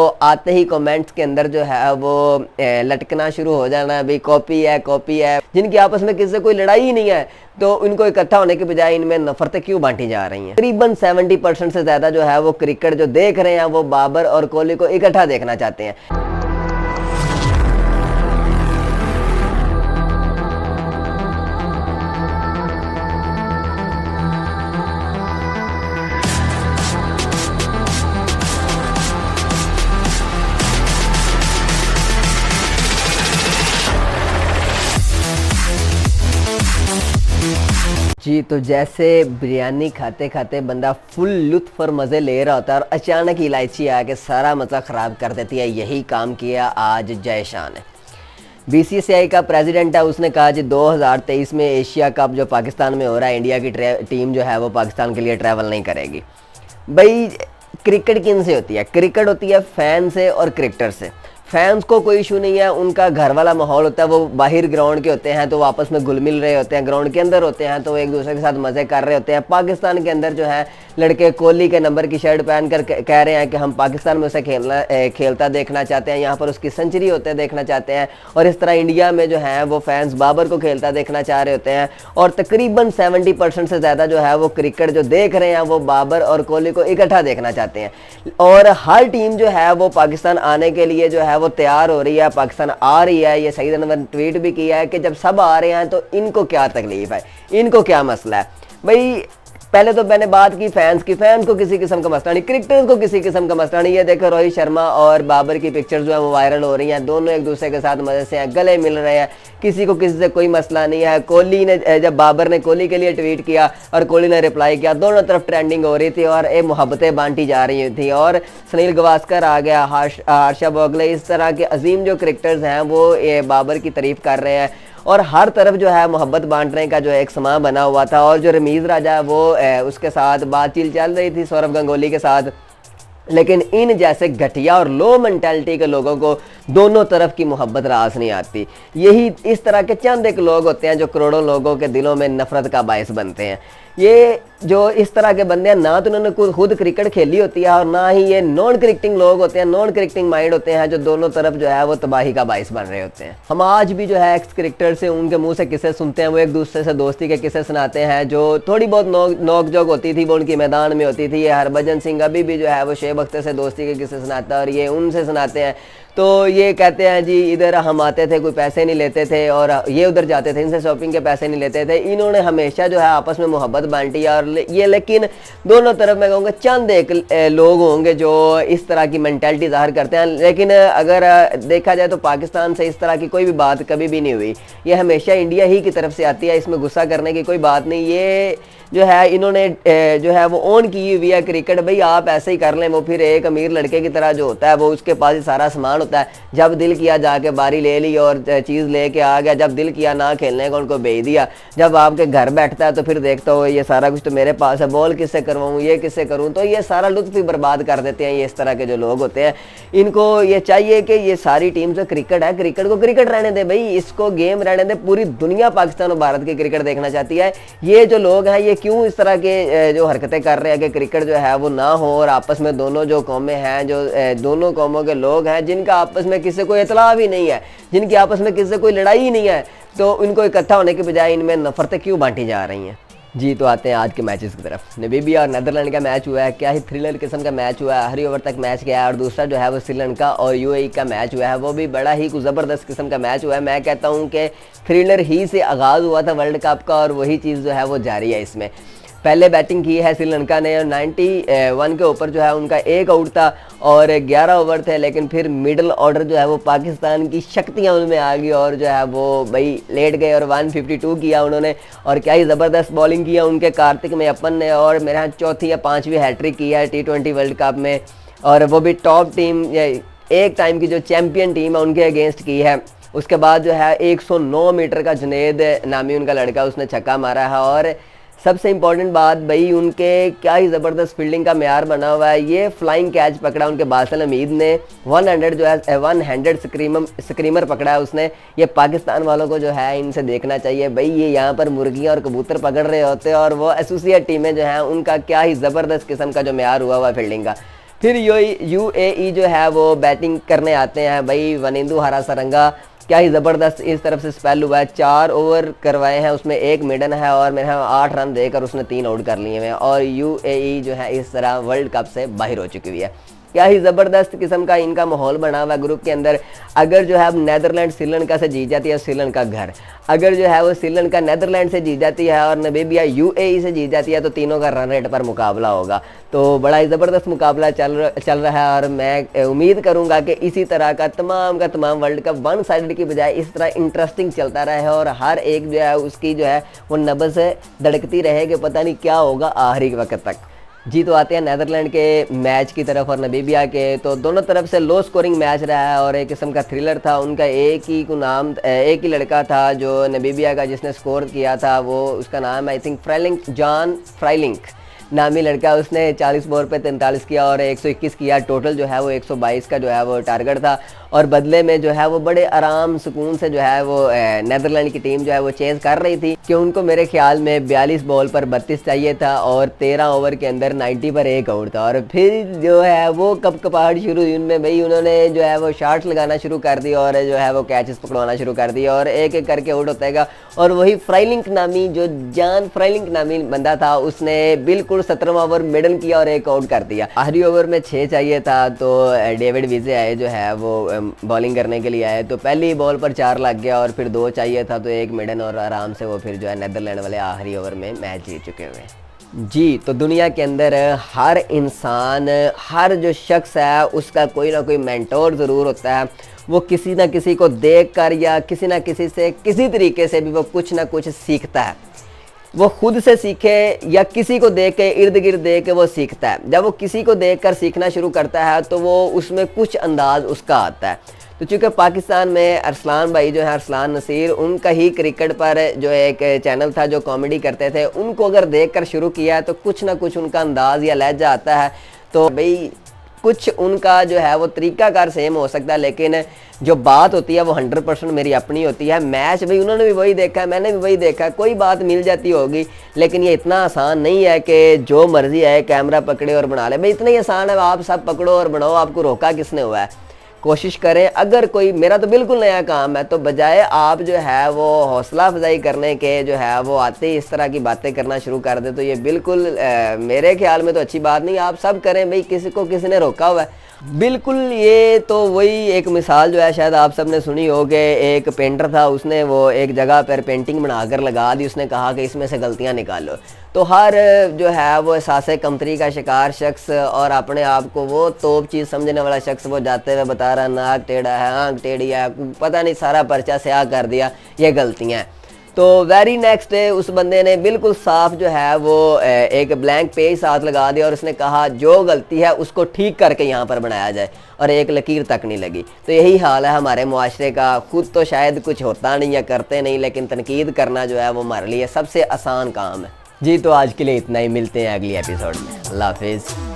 तो आते ही कमेंट्स के अंदर जो है वो लटकना शुरू हो जाना, भाई कॉपी है, जिनकी आपस में किसी से कोई लड़ाई ही नहीं है, तो इनको इकट्ठा होने के बजाय इनमें नफरतें क्यों बांटी जा रही हैं। तकरीबन 70% से ज़्यादा जो है वो क्रिकेट जो देख रहे हैं वो बाबर और कोहली को इकट्ठा देखना चाहते हैं। जी, तो जैसे बिरयानी खाते खाते बंदा फुल लुत्फ़ और मज़े ले रहा होता है और अचानक इलायची आके सारा मज़ा ख़राब कर देती है, यही काम किया आज जय शाह ने। बीसीसीआई का प्रेसिडेंट है, उसने कहा जी 2023 में एशिया कप जो पाकिस्तान में हो रहा है, इंडिया की टीम जो है वो पाकिस्तान के लिए ट्रैवल नहीं करेगी। भाई क्रिकेट किन से होती है? क्रिकेट होती है फ़ैन से और क्रिकेटर से। फैंस को कोई इशू नहीं है, उनका घर वाला माहौल होता है, वो बाहर ग्राउंड के होते हैं तो वो आपस में घुल मिल रहे होते हैं, ग्राउंड के अंदर होते हैं तो वो एक दूसरे के साथ मज़े कर रहे होते हैं। पाकिस्तान के अंदर जो है लड़के कोहली के नंबर की शर्ट पहन कर कह रहे हैं कि हम पाकिस्तान में उसे खेलता देखना चाहते हैं, यहाँ पर उसकी सेंचुरी होते देखना चाहते हैं। और इस तरह इंडिया में जो है वो फैंस बाबर को खेलता देखना चाह रहे होते हैं। और तकरीबन 70% से ज़्यादा जो है वो क्रिकेट जो देख रहे हैं वो बाबर और कोहली को इकट्ठा देखना चाहते हैं। और हर टीम जो है वो पाकिस्तान आने के लिए जो है वो तैयार हो रही है, पाकिस्तान आ रही है। ये सईद अनवर ने ट्वीट भी किया है कि जब सब आ रहे हैं तो इनको क्या तकलीफ है, इनको क्या मसला है। भाई पहले तो मैंने बात की फैंस की, फैंस को किसी किस्म का मसला नहीं, क्रिकेटर्स को किसी किस्म का मसला नहीं। ये देखो रोहित शर्मा और बाबर की पिक्चर्स जो है वो वायरल हो रही हैं, दोनों एक दूसरे के साथ मजे से हैं, गले मिल रहे हैं, किसी को किसी से कोई मसला नहीं है। कोहली ने जब बाबर ने कोहली के लिए ट्वीट किया और कोहली ने रिप्लाई किया, दोनों तरफ ट्रेंडिंग हो रही थी और ये मोहब्बतें बांटी जा रही थी। और सुनील गावस्कर आ गया, हर्षा भोगले, इस तरह के अजीम जो क्रिकेटर्स हैं वो ये बाबर की तारीफ कर रहे हैं और हर तरफ जो है मोहब्बत बांटने का जो एक समा बना हुआ था। और जो रमीज़ राजा है वो उसके साथ बातचीत चल रही थी सौरव गंगोली के साथ, लेकिन इन जैसे घटिया और लो मेंटालिटी के लोगों को दोनों तरफ की मोहब्बत रास नहीं आती। यही इस तरह के चंद एक लोग होते हैं जो करोड़ों लोगों के दिलों में नफरत का बायस बनते हैं। ये जो इस तरह के बंदे हैं, ना तो उन्होंने खुद क्रिकेट खेली होती है और ना ही ये नॉन क्रिकेटिंग लोग होते हैं, नॉन क्रिकेटिंग माइंड होते हैं जो दोनों तरफ जो है वो तबाही का बायस बन रहे होते हैं। हम आज भी जो है एक्स क्रिकेटर से उनके मुंह से किस्से सुनते हैं, वो एक दूसरे से दोस्ती के किस्से सुनाते हैं, जो थोड़ी बहुत नोक जोक होती थी वो उनकी मैदान में होती थी। ये हरभजन सिंह अभी भी जो है वो शेब अख्तर से दोस्ती के किस्से सुनाता है और ये उनसे सुनाते हैं। तो ये कहते हैं जी इधर हम आते थे, कोई पैसे नहीं लेते थे और ये उधर जाते थे, इनसे शॉपिंग के पैसे नहीं लेते थे। इन्होंने हमेशा जो है आपस में मोहब्बत बांटी और ये, लेकिन दोनों तरफ मैं कहूँगा चंद एक लोग होंगे जो इस तरह की मेंटालिटी ज़ाहिर करते हैं। लेकिन अगर देखा जाए तो पाकिस्तान से इस तरह की कोई भी बात कभी भी नहीं हुई, ये हमेशा इंडिया ही की तरफ से आती है, इसमें गुस्सा करने की कोई बात नहीं। ये जो है इन्होंने जो है वो ऑन की हुई है क्रिकेट, भाई आप ऐसे ही कर लें। वो फिर एक अमीर लड़के की तरह जो होता है वो उसके पास ही सारा सामान होता है, जब दिल किया जाके बारी ले ली और चीज़ लेके आ गया, जब दिल किया ना खेलने को उनको भेज दिया। जब आपके घर बैठता है तो फिर देखता हो ये सारा कुछ तो मेरे पास है, बॉल किससे करवाऊँ, ये किससे करूँ, तो ये सारा लुत्फ ही बर्बाद कर देते हैं। ये इस तरह के जो लोग होते हैं इनको ये चाहिए कि ये सारी टीम जो क्रिकेट है, क्रिकेट को क्रिकेट रहने दे भाई, इसको गेम रहने दे। पूरी दुनिया पाकिस्तान और भारत की क्रिकेट देखना चाहती है। ये जो लोग हैं ये क्यों इस तरह के जो हरकतें कर रहे हैं कि क्रिकेट जो है वो ना हो और आपस में दोनों जो कौमें हैं, जो दोनों कौमों के लोग हैं जिनका आपस में किसी को इतला भी नहीं है, जिनकी आपस में किसी से कोई लड़ाई ही नहीं है, तो इनको इकट्ठा होने के बजाय इनमें नफरतें क्यों बांटी जा रही हैं। जी, तो आते हैं आज के मैचेस की तरफ। नामीबिया और नीदरलैंड का मैच हुआ है, क्या ही थ्रिलर किस्म का मैच हुआ है, हरी ओवर तक मैच गया है। और दूसरा जो है वो श्रीलंका और यूएई का मैच हुआ है, वो भी बड़ा ही ज़बरदस्त किस्म का मैच हुआ है। मैं कहता हूँ कि थ्रिलर ही से आगाज़ हुआ था वर्ल्ड कप का और वही चीज़ जो है वो जारी है इसमें। पहले बैटिंग की है श्रीलंका ने और 91 के ऊपर जो है उनका एक आउट था और 11 ओवर थे, लेकिन फिर मिडल ऑर्डर जो है वो पाकिस्तान की शक्तियां उनमें आ गई और जो है वो भाई लेट गए और 152 किया उन्होंने। और क्या ही ज़बरदस्त बॉलिंग किया उनके कार्तिक मैयप्पन ने, और मेरे यहाँ चौथी या पाँचवीं हैट्रिक की है T20 वर्ल्ड कप में, और वो भी टॉप टीम, एक टाइम की जो चैम्पियन टीम है उनके अगेंस्ट की है। उसके बाद जो है 109 मीटर का जुनेद नामी उनका लड़का, उसने छक्का मारा है। और सबसे इम्पॉर्टेंट बात भाई उनके क्या ही ज़बरदस्त फील्डिंग का मेयार बना हुआ है। ये फ्लाइंग कैच पकड़ा उनके बासिल हमीद ने, 100 जो है 100 स्क्रीमर पकड़ा है उसने। ये पाकिस्तान वालों को जो है इनसे देखना चाहिए भाई, ये यहाँ पर मुर्गियाँ और कबूतर पकड़ रहे होते हैं और वो एसोसिएट टीमें जो हैं उनका क्या ही ज़बरदस्त किस्म का जो मेयार हुआ है फील्डिंग का। फिर यूएई जो है वो बैटिंग करने आते हैं भाई। वनिंदु हरा सरंगा क्या ही ज़बरदस्त इस तरफ से स्पेल हुआ है। 4 ओवर करवाए हैं, उसमें 1 मिडन है और मेरे 8 रन देकर उसने 3 आउट कर लिए हैं और यूएई जो है इस तरह वर्ल्ड कप से बाहर हो चुकी हुई है। क्या ही ज़बरदस्त किस्म का इनका माहौल बना हुआ ग्रुप के अंदर। अगर जो है अब नेदरलैंड श्रीलंका से जीत जाती है, श्रीलंका घर, अगर जो है वो श्रीलंका नेदरलैंड से जीत जाती है और नामीबिया यूएई से जीत जाती है, तो तीनों का रन रेट पर मुकाबला होगा। तो बड़ा ही ज़बरदस्त मुकाबला चल रहा है और मैं उम्मीद करूँगा कि इसी तरह का तमाम वर्ल्ड कप वन साइडेड की बजाय इस तरह इंटरेस्टिंग चलता रहे और हर एक जो है उसकी जो है वो नब्ज़ से धड़कती रहे कि पता नहीं क्या होगा आखिरी वक्त तक। जी तो आते हैं नेदरलैंड के मैच की तरफ और नामीबिया के। तो दोनों तरफ से लो स्कोरिंग मैच रहा है और एक किस्म का थ्रिलर था। उनका एक ही लड़का था जो नामीबिया का जिसने स्कोर किया था, वो उसका नाम आई थिंक जॉन फ्राइलिंक नामी लड़का। उसने 40 बॉल पे 43 किया और 121 किया। टोटल जो है वो 122 का जो है वो टारगेट था और बदले में जो है वो बड़े आराम सुकून से जो है वो नेदरलैंड की टीम जो है वो चेज़ कर रही थी कि उनको मेरे ख्याल में 42 बॉल पर 32 चाहिए था और 13 ओवर के अंदर 90 पर 1 आउट था। और फिर जो है वो कपकपाहट शुरू हुई उनमें भाई। उन्होंने जो है वो शॉट्स लगाना शुरू कर दी और जो है वो कैचेस पकड़वाना शुरू कर दिया और एक एक करके आउट होता है। और वही फ्राइलिंक नामी जो जॉन फ्राइलिंक नामी बंदा था, उसने बिल्कुल 17वां ओवर मिडन किया और 1 आउट कर दिया। आखिरी ओवर में 6 चाहिए था तो डेविड विजे आए जो है वो बॉलिंग करने के लिए आए। तो पहली बॉल पर 4 लग गया और फिर 2 चाहिए था तो 1 मिडन और आराम से वो फिर जो है नेदरलैंड वाले आखिरी ओवर में मैच जीत चुके हुए। जी तो दुनिया के अंदर हर इंसान, हर जो शख्स है उसका कोई ना कोई मेंटोर ज़रूर होता है। वो किसी ना किसी को देख कर या किसी ना किसी से किसी तरीके से भी वो कुछ ना कुछ सीखता है। वो खुद से सीखे या किसी को देख के इर्द गिर्द देख के वो सीखता है। जब वो किसी को देख कर सीखना शुरू करता है तो वो उसमें कुछ अंदाज उसका आता है। तो चूँकि पाकिस्तान में अरसलान भाई जो है, अरसलान नसीर, उनका ही क्रिकेट पर जो एक चैनल था जो कॉमेडी करते थे, उनको अगर देख कर शुरू किया है तो कुछ ना कुछ उनका अंदाज़ या लहजा आता है। तो भाई कुछ उनका जो है वो तरीकाकार सेम हो सकता है लेकिन जो बात होती है वो 100% मेरी अपनी होती है। मैच भाई उन्होंने भी वही देखा है, मैंने भी वही देखा है। कोई बात मिल जाती होगी लेकिन ये इतना आसान नहीं है कि जो मर्जी आए कैमरा पकड़े और बना ले। भाई इतना ही आसान है, आप सब पकड़ो और बनाओ, आपको रोका किसने हुआ है। कोशिश करें। अगर कोई, मेरा तो बिल्कुल नया काम है, तो बजाय आप जो है वो हौसला अफजाई करने के जो है वो आते ही इस तरह की बातें करना शुरू कर दे तो ये बिल्कुल मेरे ख्याल में तो अच्छी बात नहीं। आप सब करें भाई, किसी को किसी ने रोका हुआ है बिल्कुल। ये तो वही एक मिसाल जो है शायद आप सब ने सुनी हो कि एक पेंटर था, उसने वो एक जगह पर पेंटिंग बनाकर लगा दी। उसने कहा कि इसमें से गलतियां निकालो। तो हर जो है वो एहसास कमतरी का शिकार शख्स और अपने आप को वो तोप चीज़ समझने वाला शख्स वो जाते हुए बता रहा नाक टेढ़ा है, आँख टेढ़ी है, पता नहीं सारा पर्चा स्याह कर दिया, ये गलतियाँ हैं। तो वेरी नेक्स्ट डे उस बंदे ने बिल्कुल साफ जो है वो एक ब्लैंक पेज साथ लगा दिया और उसने कहा जो गलती है उसको ठीक करके यहाँ पर बनाया जाए, और एक लकीर तक नहीं लगी। तो यही हाल है हमारे मुआशरे का। खुद तो शायद कुछ होता नहीं या करते नहीं, लेकिन तनकीद करना जो है वो हमारे लिए सबसे आसान काम है। जी तो आज के लिए इतना ही, मिलते हैं अगली एपिसोड में। अल्लाह हाफिज़।